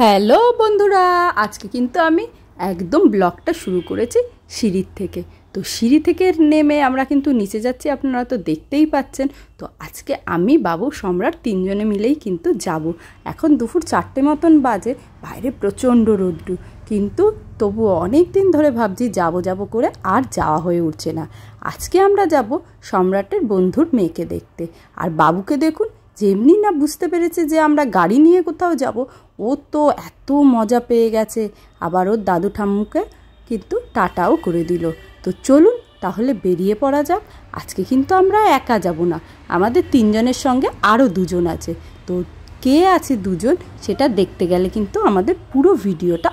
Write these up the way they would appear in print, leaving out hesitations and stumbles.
Hello বন্ধুরা, আজকে কিন্তু আমি একদম ব্লগটা শুরু করেছি সিঁড়ির থেকে। তো সিঁড়ি থেকে নেমে আমরা কিন্তু নিচে যাচ্ছি, আপনারা তো দেখতেই পাচ্ছেন। তো আজকে আমি, বাবু, সম্রাট তিনজনে মিলেই কিন্তু যাব। এখন দুপুর 4টে মতন বাজে, বাইরে প্রচণ্ড রোদ্দুর, কিন্তু তবুও অনেক দিন ধরে ভাবছি যাব করে আর যাওয়া হয়ে উঠছে না। আজকে আমরা যাব সম্রাটের বন্ধুর মেয়েকে দেখতে। আর বাবুকে দেখুন, যেমনি না বুঝতে পেরেছে যে আমরা গাড়ি নিয়ে কোথাও যাব, ও তো এত মজা পেয়ে গেছে। আবার ওর দাদু ঠাম্মুকে কিন্তু টাটাও করে দিল। তো চলুন তাহলে বেরিয়ে পড়া যাক। আজকে কিন্তু আমরা একা যাব না, আমাদের তিনজনের সঙ্গে আরও দুজন আছে। তো কে আছে দুজন, সেটা দেখতে গেলে কিন্তু আমাদের পুরো ভিডিওটা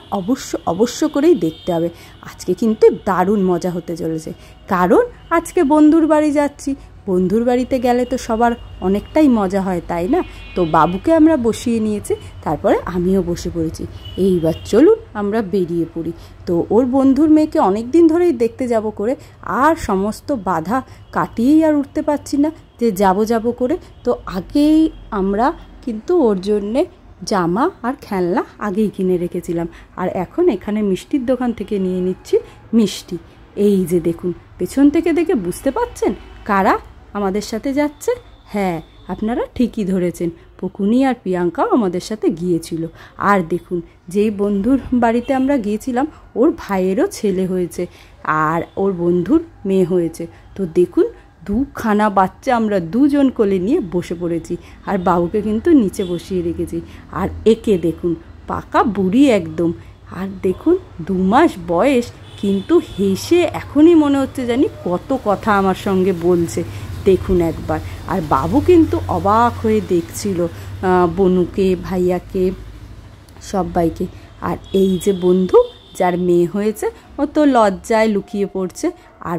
অবশ্য করেই দেখতে হবে। আজকে কিন্তু দারুণ মজা হতে চলেছে, কারণ আজকে বন্ধুর বাড়ি যাচ্ছি। বন্ধুর বাড়িতে গেলে তো সবার অনেকটাই মজা হয়, তাই না? তো বাবুকে আমরা বসিয়ে নিয়েছি, তারপরে আমিও বসে পড়েছি। এইবার চলুন আমরা বেরিয়ে পড়ি। তো ওর বন্ধুর মেয়েকে অনেক দিন ধরেই দেখতে যাব করে, আর সমস্ত বাধা কাটিয়েই আর উঠতে পারছি না যে যাব করে। তো আগেই আমরা কিন্তু ওর জন্যে জামা আর খেলনা আগেই কিনে রেখেছিলাম। আর এখন এখানে মিষ্টির দোকান থেকে নিয়ে নিচ্ছি মিষ্টি। এই যে দেখুন, পেছন থেকে দেখে বুঝতে পাচ্ছেন কারা আমাদের সাথে যাচ্ছে? হ্যাঁ, আপনারা ঠিকই ধরেছেন, পকুনি আর প্রিয়াঙ্কাও আমাদের সাথে গিয়েছিল। আর দেখুন, যেই বন্ধুর বাড়িতে আমরা গিয়েছিলাম, ওর ভাইয়েরও ছেলে হয়েছে আর ওর বন্ধুর মেয়ে হয়েছে। তো দেখুন, দুখানা বাচ্চা আমরা দুজন কোলে নিয়ে বসে পড়েছি, আর বাবুকে কিন্তু নিচে বসিয়ে রেখেছি। আর একে দেখুন, পাকা বুড়ি একদম। আর দেখুন, 2 মাস বয়স, কিন্তু হেসে এখনই মনে হচ্ছে জানি কত কথা আমার সঙ্গে বলছে। দেখুন একবার। আর বাবু কিন্তু অবাক হয়ে দেখছিল বনুকে, ভাইয়াকে, সবাইকে। আর এই যে বন্ধু যার মেয়ে হয়েছে, ও তো লজ্জায় লুকিয়ে পড়ছে। আর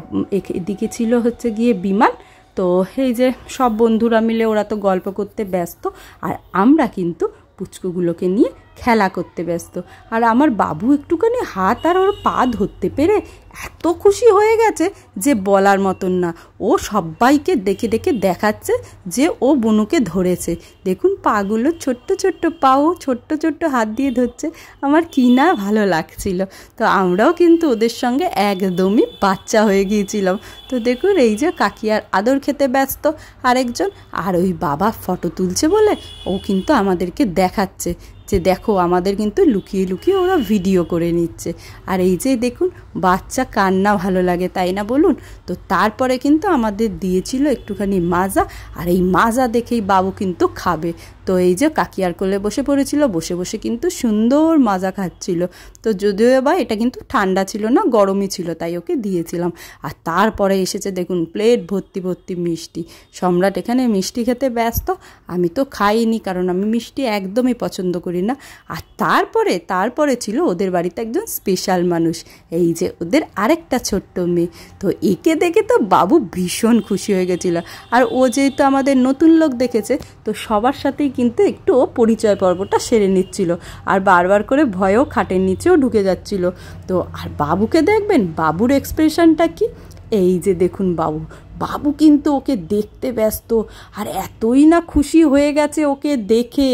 এদিকে ছিল হচ্ছে গিয়ে বিমান। তো এই যে সব বন্ধুরা মিলে ওরা তো গল্প করতে ব্যস্ত, আর আমরা কিন্তু পুচকুগুলোকে নিয়ে খেলা করতে ব্যস্ত। আর আমার বাবু একটুখানি হাত আর ওর পা ধরতে পেরে এত খুশি হয়ে গেছে যে বলার মতন না। ও সবাইকে দেখে দেখাচ্ছে যে ও বনুকে ধরেছে। দেখুন, পাগুলো ছোট্ট পাও, ছোট্ট হাত দিয়ে ধরছে। আমার কি না ভালো লাগছিল। তো আমরাও কিন্তু ওদের সঙ্গে একদমই বাচ্চা হয়ে গিয়েছিলাম। তো দেখুন, এই যে কাকিয়ার আদর খেতে ব্যস্ত আরেকজন, আর ওই বাবা ফটো তুলছে বলে ও কিন্তু আমাদেরকে দেখাচ্ছে যে দেখো, আমাদের কিন্তু লুকিয়ে ওরা ভিডিও করে নিচ্ছে। আর এই যে দেখুন, বাচ্চা কান্না ভালো লাগে, তাই না বলুন? তো তারপরে কিন্তু আমাদের দিয়েছিল একটুখানি মাজা, আর এই মাজা দেখেই বাবু কিন্তু খাবে। তো এই যে কাকিয়ার কোলে বসে পড়েছিল, বসে কিন্তু সুন্দর মাজা খাচ্ছিল। তো যদিও বা এটা কিন্তু ঠান্ডা ছিল না, গরমই ছিল, তাই ওকে দিয়েছিলাম। আর তারপরে এসেছে দেখুন, প্লেট ভর্তি মিষ্টি। সম্রাট এখানে মিষ্টি খেতে ব্যস্ত। আমি তো খাইনি, কারণ আমি মিষ্টি একদমই পছন্দ করি না। আর তারপরে ছিল ওদের বাড়িতে একজন স্পেশাল মানুষ, এই যে ওদের আরেকটা ছোট্ট মেয়ে। তো একে দেখে তো বাবু ভীষণ খুশি হয়ে গেছিল। আর ও যেহেতু আমাদের নতুন লোক দেখেছে, তো সবার সাথেই কিন্তু একটু ও পরিচয় পর্বটা সেরে নিচ্ছিল। আর বারবার করে ভয়েও খাটের নিচেও ঢুকে যাচ্ছিল। তো আর বাবুকে দেখবেন, বাবুর এক্সপ্রেশনটা কি, এই যে দেখুন বাবু কিন্তু ওকে দেখতে ব্যস্ত। আর এতই না খুশি হয়ে গেছে ওকে দেখে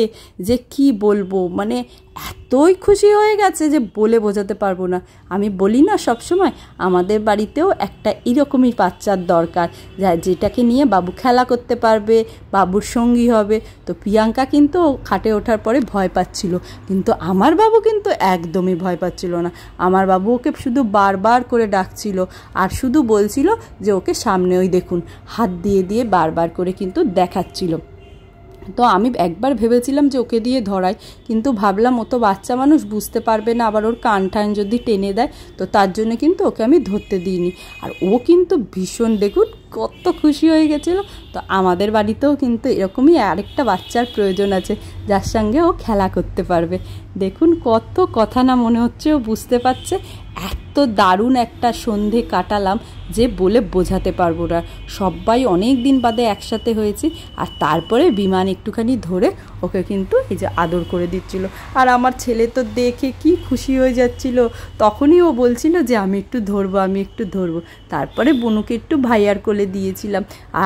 যে কি বলবো, মানে এতই খুশি হয়ে গেছে যে বলে বোঝাতে পারবো না। আমি বলি না সবসময়, আমাদের বাড়িতেও একটা এরকমই বাচ্চার দরকার, যেটাকে নিয়ে বাবু খেলা করতে পারবে, বাবুর সঙ্গী হবে। তো প্রিয়াঙ্কা কিন্তু খাটে ওঠার পরে ভয় পাচ্ছিল, কিন্তু আমার বাবু কিন্তু একদমই ভয় পাচ্ছিল না। আমার বাবু ওকে শুধু বারবার করে ডাকছিল, আর শুধু বলছিল যে ওকে সামনে ওই দেখুন হাত দিয়ে বারবার করে কিন্তু দেখাচ্ছিল। তো আমি একবার ভেবেছিলাম যে ওকে দিয়ে ধরাই, কিন্তু ভাবলাম ও তো বাচ্চা মানুষ, বুঝতে পারবে না, আবার ওর কান যদি টেনে দেয়, তো তার জন্য কিন্তু ওকে আমি ধরতে দিইনি। আর ও কিন্তু ভীষণ, দেখুন কত খুশি হয়ে গেছিলো। তো আমাদের বাড়িতেও কিন্তু এরকমই আরেকটা বাচ্চার প্রয়োজন আছে, যার সঙ্গে ও খেলা করতে পারবে। দেখুন কত কথা না মনে হচ্ছে ও বুঝতে পারছে। এত দারুণ একটা সন্ধে কাটালাম যে বলে বোঝাতে পারবো না। সবাই অনেক দিন বাদে একসাথে হয়েছি। আর তারপরে বিমান একটুখানি ধরে ওকে কিন্তু এই যে আদর করে দিচ্ছিল। আর আমার ছেলে তো দেখে কি খুশি হয়ে যাচ্ছিল, তখনই ও বলছিল যে আমি একটু ধরবো, আমি একটু ধরবো। তারপরে বুনুকে একটু ভাইয়ার কোলে দিয়েছিলাম,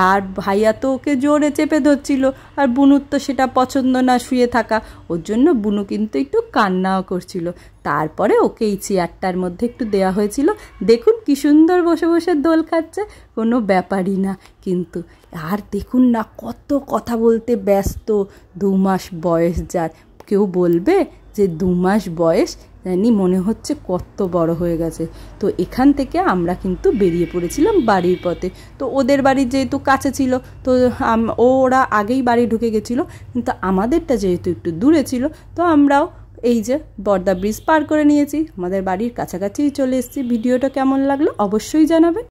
আর ভাইয়া তো ওকে জোরে চেপে ধরছিল, আর বুনুর তো সেটা পছন্দ না শুয়ে থাকা, ওর জন্য বুনু কিন্তু একটু কান্নাও করছিল। তারপরে ওকে এই চেয়ারটার মধ্যে একটু দেওয়া হয়েছিল। দেখুন কি সুন্দর বসে বসে দোল খাচ্ছে, কোনো ব্যাপারই না কিন্তু। আর দেখুন না কত কথা বলতে ব্যস্ত, 2 মাস বয়স যার। কেউ বলবে যে 2 মাস বয়স, জানি মনে হচ্ছে কত বড় হয়ে গেছে। তো এখান থেকে আমরা কিন্তু বেরিয়ে পড়েছিলাম বাড়ির পথে। তো ওদের বাড়ি যেহেতু কাছে ছিল, তো ওরা আগেই বাড়ি ঢুকে গেছিলো, কিন্তু আমাদেরটা যেহেতু একটু দূরে ছিল, তো আমরাও এই যে বর্দা ব্রিজ পার করে নিয়েছি, আমাদের বাড়ির কাছাকাছিই চলে এসেছি। ভিডিওটা কেমন লাগলো অবশ্যই জানাবেন।